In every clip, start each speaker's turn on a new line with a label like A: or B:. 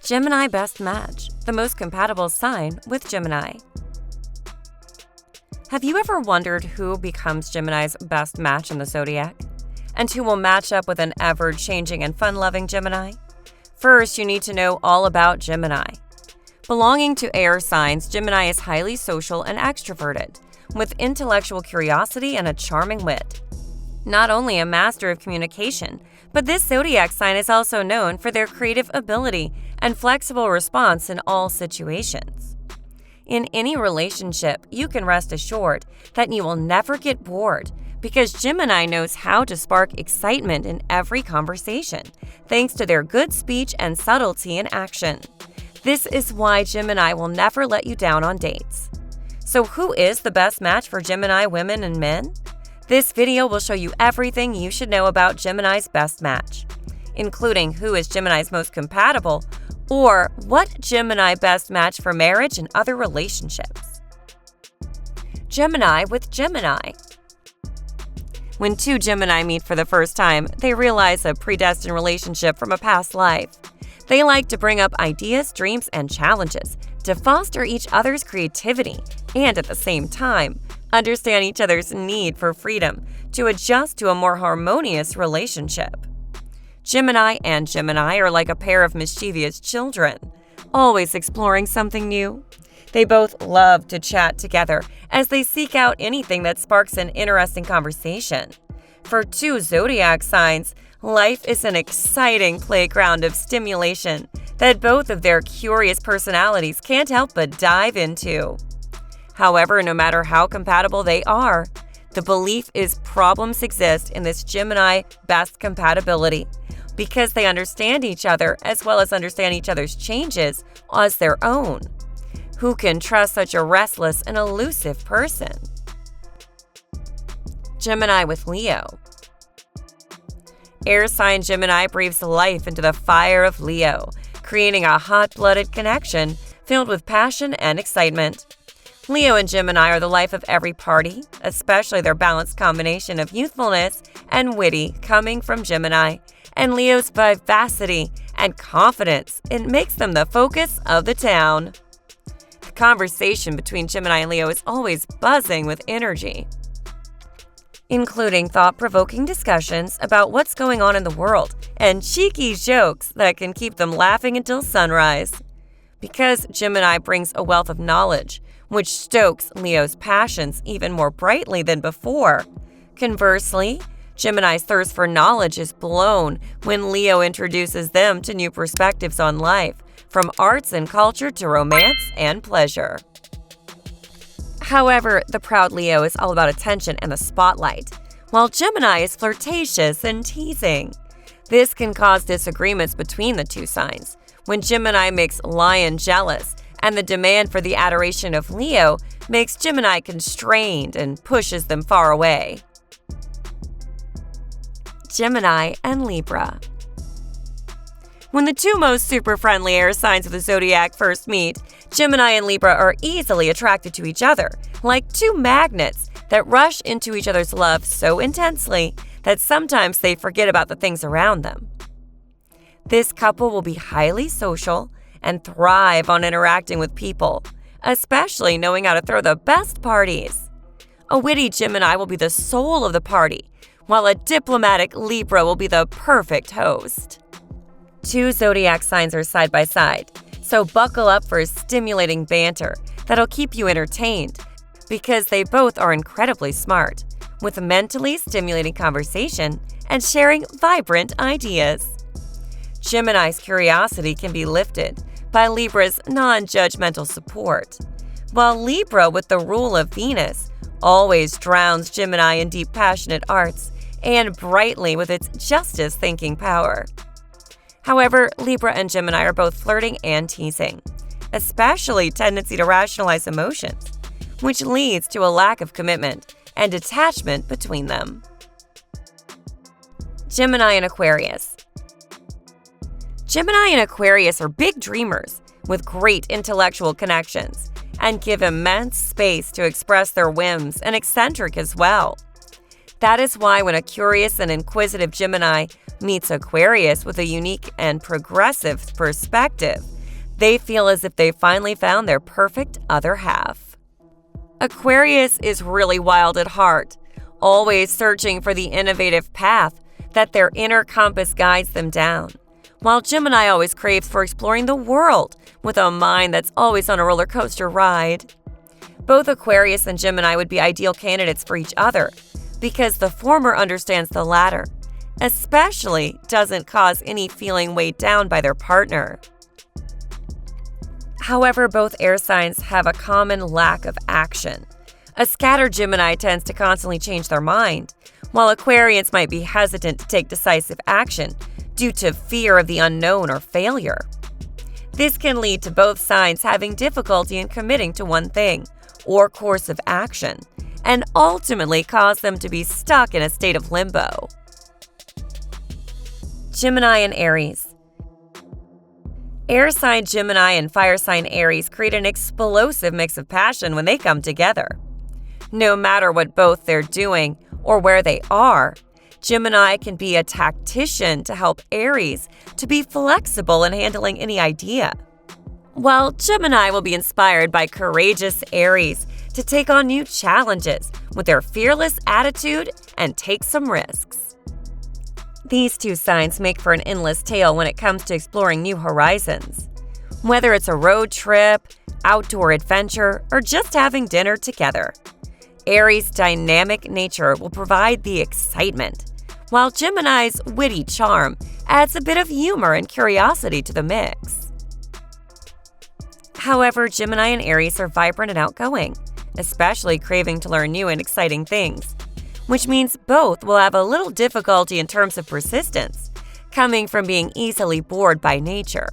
A: Gemini Best Match, the most compatible sign with Gemini. Have you ever wondered who becomes Gemini's best match in the Zodiac? And who will match up with an ever-changing and fun-loving Gemini? First, you need to know all about Gemini. Belonging to air signs, Gemini is highly social and extroverted, with intellectual curiosity and a charming wit. Not only a master of communication, but this zodiac sign is also known for their creative ability and flexible response in all situations. In any relationship, you can rest assured that you will never get bored because Gemini knows how to spark excitement in every conversation, thanks to their good speech and subtlety in action. This is why Gemini will never let you down on dates. So who is the best match for Gemini women and men? This video will show you everything you should know about Gemini's best match, including who is Gemini's most compatible or what Gemini best match for marriage and other relationships. Gemini with Gemini. When two Gemini meet for the first time, they realize a predestined relationship from a past life. They like to bring up ideas, dreams, and challenges to foster each other's creativity and, at the same time, understand each other's need for freedom to adjust to a more harmonious relationship. Gemini and Gemini are like a pair of mischievous children, always exploring something new. They both love to chat together as they seek out anything that sparks an interesting conversation. For two zodiac signs, life is an exciting playground of stimulation that both of their curious personalities can't help but dive into. However, no matter how compatible they are, the belief is problems exist in this Gemini best compatibility because they understand each other as well as understand each other's changes as their own. Who can trust such a restless and elusive person? Gemini with Leo. Air sign Gemini breathes life into the fire of Leo, creating a hot-blooded connection filled with passion and excitement. Leo and Gemini are the life of every party, especially their balanced combination of youthfulness and witty coming from Gemini, and Leo's vivacity and confidence. It makes them the focus of the town. The conversation between Gemini and Leo is always buzzing with energy, including thought-provoking discussions about what's going on in the world and cheeky jokes that can keep them laughing until sunrise. Because Gemini brings a wealth of knowledge, which stokes Leo's passions even more brightly than before. Conversely, Gemini's thirst for knowledge is blown when Leo introduces them to new perspectives on life, from arts and culture to romance and pleasure. However, the proud Leo is all about attention and the spotlight, while Gemini is flirtatious and teasing. This can cause disagreements between the two signs, when Gemini makes Lion jealous, and the demand for the adoration of Leo makes Gemini constrained and pushes them far away. Gemini and Libra. When the two most super-friendly air signs of the zodiac first meet, Gemini and Libra are easily attracted to each other, like two magnets that rush into each other's love so intensely that sometimes they forget about the things around them. This couple will be highly social and thrive on interacting with people, especially knowing how to throw the best parties. A witty Gemini will be the soul of the party, while a diplomatic Libra will be the perfect host. Two zodiac signs are side by side, so buckle up for stimulating banter that'll keep you entertained, because they both are incredibly smart, with mentally stimulating conversation and sharing vibrant ideas. Gemini's curiosity can be lifted by Libra's non-judgmental support, while Libra, with the rule of Venus, always drowns Gemini in deep passionate arts and brightly with its justice-thinking power. However, Libra and Gemini are both flirting and teasing, especially tendency to rationalize emotions, which leads to a lack of commitment and detachment between them. Gemini and Aquarius. Gemini and Aquarius are big dreamers with great intellectual connections and give immense space to express their whims, and eccentric as well. That is why when a curious and inquisitive Gemini meets Aquarius with a unique and progressive perspective, They feel as if they finally found their perfect other half. Aquarius is really wild at heart, always searching for the innovative path that their inner compass guides them down, while Gemini always craves for exploring the world with a mind that's always on a roller coaster ride. Both Aquarius and Gemini would be ideal candidates for each other because the former understands the latter, especially doesn't cause any feeling weighed down by their partner. However, both air signs have a common lack of action. A scattered Gemini tends to constantly change their mind, while Aquarians might be hesitant to take decisive action due to fear of the unknown or failure. This can lead to both signs having difficulty in committing to one thing or course of action, and ultimately cause them to be stuck in a state of limbo. Gemini and Aries. Air sign Gemini and fire sign Aries create an explosive mix of passion when they come together. No matter what both they're doing or where they are, Gemini can be a tactician to help Aries to be flexible in handling any idea, while Gemini will be inspired by courageous Aries to take on new challenges with their fearless attitude and take some risks. These two signs make for an endless tale when it comes to exploring new horizons. Whether it's a road trip, outdoor adventure, or just having dinner together, Aries' dynamic nature will provide the excitement, while Gemini's witty charm adds a bit of humor and curiosity to the mix. However, Gemini and Aries are vibrant and outgoing, especially craving to learn new and exciting things, which means both will have a little difficulty in terms of persistence, coming from being easily bored by nature.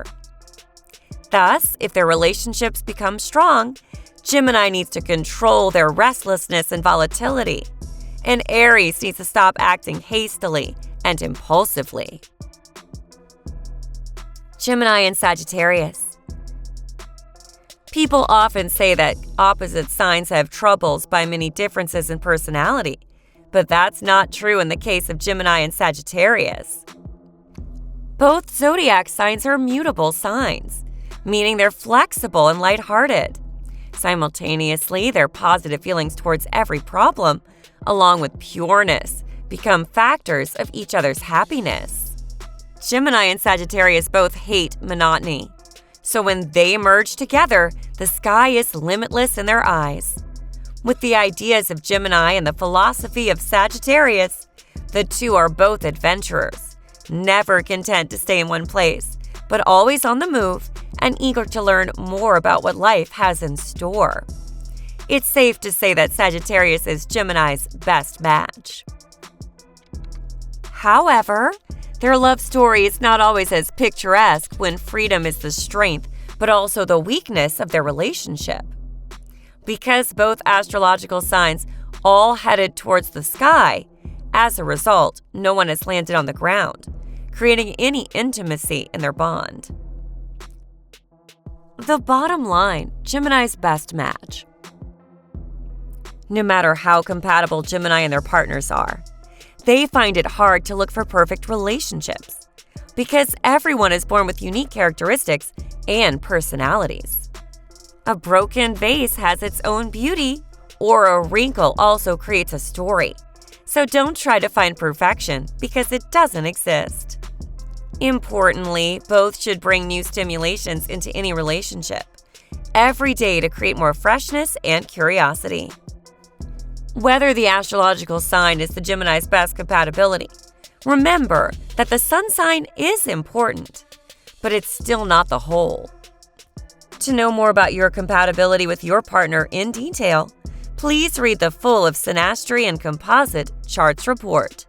A: Thus, if their relationships become strong, Gemini needs to control their restlessness and volatility, and Aries needs to stop acting hastily and impulsively. Gemini and Sagittarius. People often say that opposite signs have troubles by many differences in personality, but that's not true in the case of Gemini and Sagittarius. Both zodiac signs are mutable signs, meaning they're flexible and lighthearted. Simultaneously, their positive feelings towards every problem, along with pureness, become factors of each other's happiness. Gemini and Sagittarius both hate monotony, so when they merge together, the sky is limitless in their eyes. With the ideas of Gemini and the philosophy of Sagittarius, the two are both adventurers, never content to stay in one place, but always on the move and eager to learn more about what life has in store. It's safe to say that Sagittarius is Gemini's best match. However, their love story is not always as picturesque when freedom is the strength, but also the weakness of their relationship. Because both astrological signs all headed towards the sky, as a result, no one has landed on the ground, creating any intimacy in their bond. The bottom line, Gemini's best match. No matter how compatible Gemini and their partners are, they find it hard to look for perfect relationships because everyone is born with unique characteristics and personalities. A broken vase has its own beauty, or a wrinkle also creates a story. So don't try to find perfection because it doesn't exist. Importantly, both should bring new stimulations into any relationship every day to create more freshness and curiosity. Whether the astrological sign is the Gemini's best compatibility, remember that the sun sign is important, but it's still not the whole. To know more about your compatibility with your partner in detail, please read the full of Synastry and Composite Charts report.